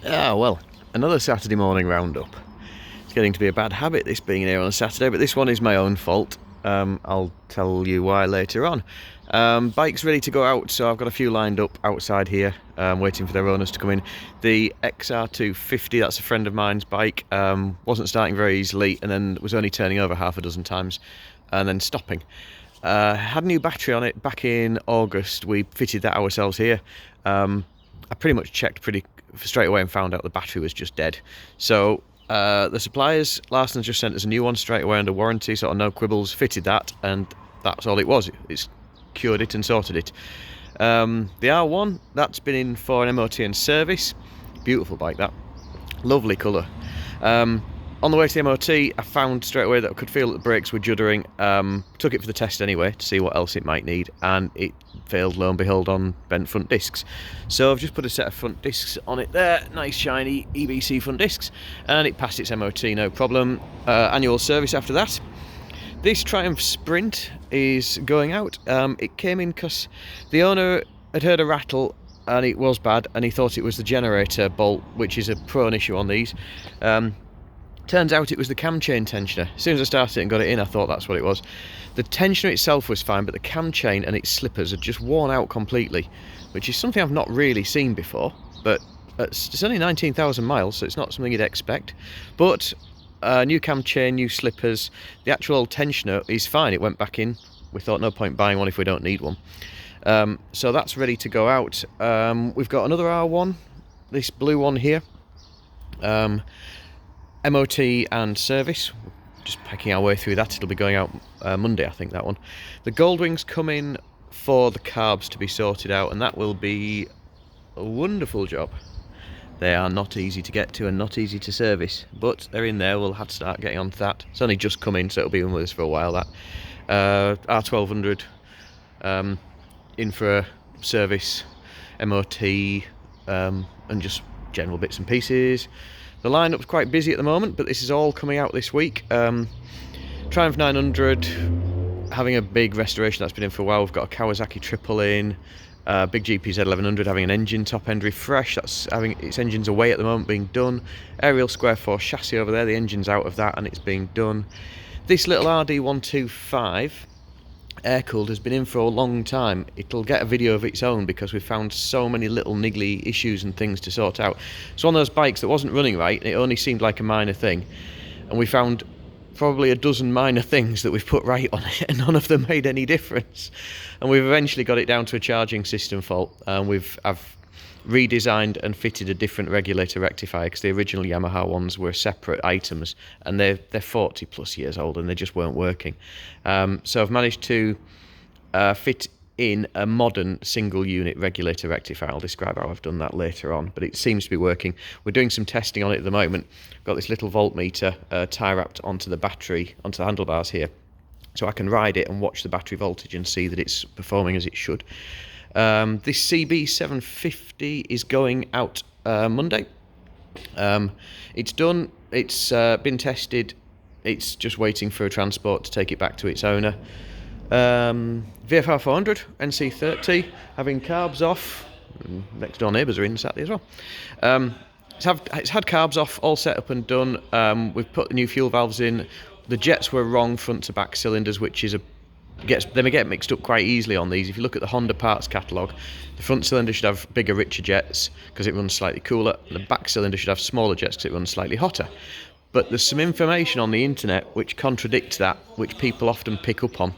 Ah, well, another Saturday morning roundup. It's getting to be a bad habit, this being here on a Saturday, but this one is my own fault. I'll tell you why later on. Bike's ready to go out, so I've got a few lined up outside here, waiting for their owners to come in. The XR250, that's a friend of mine's bike, wasn't starting very easily and then was only turning over half a dozen times and then stopping. Had a new battery on it back in August. We fitted that ourselves here. I pretty much checked pretty straight away and found out the battery was just dead. So the suppliers, Larson's just sent us a new one straight away under warranty, sort of no quibbles, fitted that, and that's all it was. It's cured it and sorted it. The R1, that's been in for an MOT and service. Beautiful bike, that. Lovely colour. On the way to the MOT, I found straight away that I could feel that the brakes were juddering. Took it for the test anyway to see what else it might need, and it failed, lo and behold, on bent front discs. So I've just put a set of front discs on it there, nice shiny EBC front discs, and it passed its MOT no problem. Annual service after that. This Triumph Sprint is going out. It came in because the owner had heard a rattle and it was bad, and he thought it was the generator bolt, which is a prone issue on these. Turns out it was the cam chain tensioner. As soon as I started it and got it in, I thought that's what it was. The tensioner itself was fine, but the cam chain and its slippers had just worn out completely, which is something I've not really seen before. But it's only 19,000 miles, so it's not something you'd expect. But new cam chain, new slippers. The actual tensioner is fine. It went back in. We thought no point buying one if we don't need one. So that's ready to go out. We've got another R1, this blue one here. MOT and service, just pecking our way through that. It'll be going out Monday, I think, that one. The Goldwing's come in for the carbs to be sorted out, and that will be a wonderful job. They are not easy to get to and not easy to service, but they're in there. We'll have to start getting on to that. It's only just come in, so it'll be in with us for a while, that. R1200 in for a service, MOT, and just general bits and pieces. The lineup's quite busy at the moment, but this is all coming out this week. Triumph 900 having a big restoration that's been in for a while. We've got a Kawasaki triple in, big GPZ 1100 having an engine top end refresh. That's having its engines away at the moment, being done. Aerial square 4 chassis over there, the engine's out of that and it's being done. This little RD125 air-cooled has been in for a long time. It'll get a video of its own because we've found so many little niggly issues and things to sort out. It's one of those bikes that wasn't running right, and it only seemed like a minor thing, and we found probably a dozen minor things that we've put right on it, and none of them made any difference. And we've eventually got it down to a charging system fault, and I've redesigned and fitted a different regulator rectifier because the original Yamaha ones were separate items, and they're 40 plus years old and they just weren't working. So I've managed to fit in a modern single unit regulator rectifier. I'll describe how I've done that later on, but it seems to be working. We're doing some testing on it at the moment. I've got this little voltmeter tie wrapped onto the battery, onto the handlebars here, so I can ride it and watch the battery voltage and see that it's performing as it should. This CB750 is going out Monday. It's done, it's been tested, it's just waiting for a transport to take it back to its owner. VFR 400, NC30, having carbs off. Next door neighbours are in Saturday as well. It's had carbs off, all set up and done. We've put the new fuel valves in. The jets were wrong front to back cylinders, which is they get mixed up quite easily on these. If you look at the Honda parts catalogue, the front cylinder should have bigger, richer jets because it runs slightly cooler, and the back cylinder should have smaller jets because it runs slightly hotter. But there's some information on the internet which contradicts that, which people often pick up on.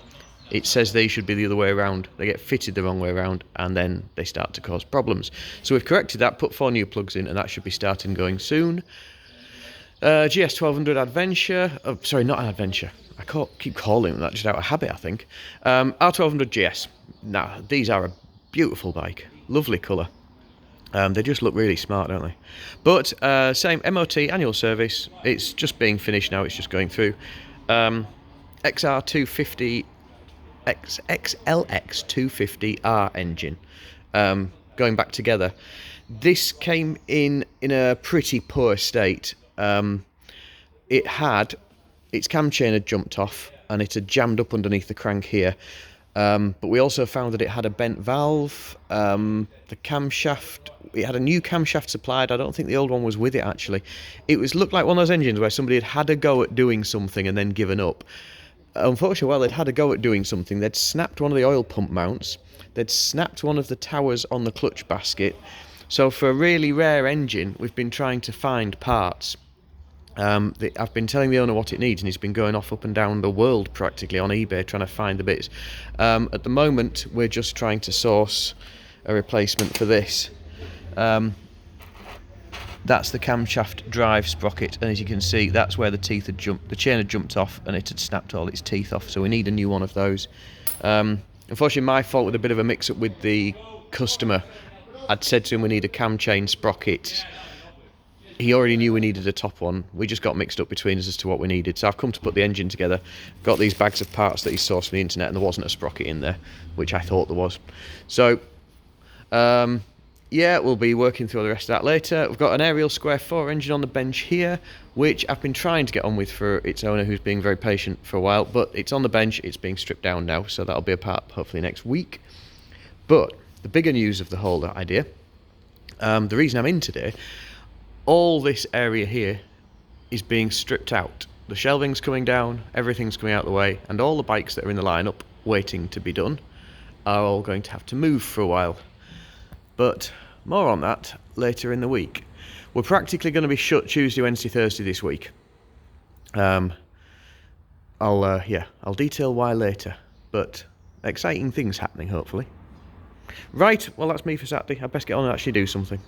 It says they should be the other way around. They get fitted the wrong way around, and then they start to cause problems. So we've corrected that, put 4 new plugs in, and that should be starting going soon. GS 1200 Adventure, sorry, not an Adventure. I keep calling them that just out of habit, I think. R1200 GS. Now, these are a beautiful bike, lovely colour. They just look really smart, don't they? But same MOT, annual service. It's just being finished now. It's just going through. XR250 XLX 250R engine, going back together. This came in a pretty poor state. Its cam chain had jumped off and it had jammed up underneath the crank here. But we also found that it had a bent valve. The camshaft, it had a new camshaft supplied. I don't think the old one was with it actually. Looked like one of those engines where somebody had a go at doing something and then given up. Unfortunately, while they'd had a go at doing something, they'd snapped one of the oil pump mounts. They'd snapped one of the towers on the clutch basket. So for a really rare engine, we've been trying to find parts. I've been telling the owner what it needs, and he's been going off up and down the world practically on eBay trying to find the bits. At the moment, we're just trying to source a replacement for this. That's the camshaft drive sprocket, and as you can see, that's where the chain had jumped off, and it had snapped all its teeth off. So we need a new one of those. Unfortunately, my fault with a bit of a mix-up with the customer. I'd said to him we need a cam chain sprocket. He already knew we needed a top one. We just got mixed up between us as to what we needed. So I've come to put the engine together, got these bags of parts that he sourced from the internet, and there wasn't a sprocket in there, which I thought there was. So, yeah, we'll be working through the rest of that later. We've got an Ariel Square 4 engine on the bench here, which I've been trying to get on with for its owner, who's being very patient for a while, but it's on the bench, it's being stripped down now, so that'll be a part hopefully next week. But the bigger news of the whole idea, the reason I'm in today, all this area here is being stripped out. The shelving's coming down, everything's coming out of the way, and all the bikes that are in the lineup waiting to be done are all going to have to move for a while. But more on that later in the week. We're practically going to be shut Tuesday, Wednesday, Thursday this week. I'll detail why later, but exciting things happening hopefully. Right, well that's me for Saturday. I'd best get on and actually do something.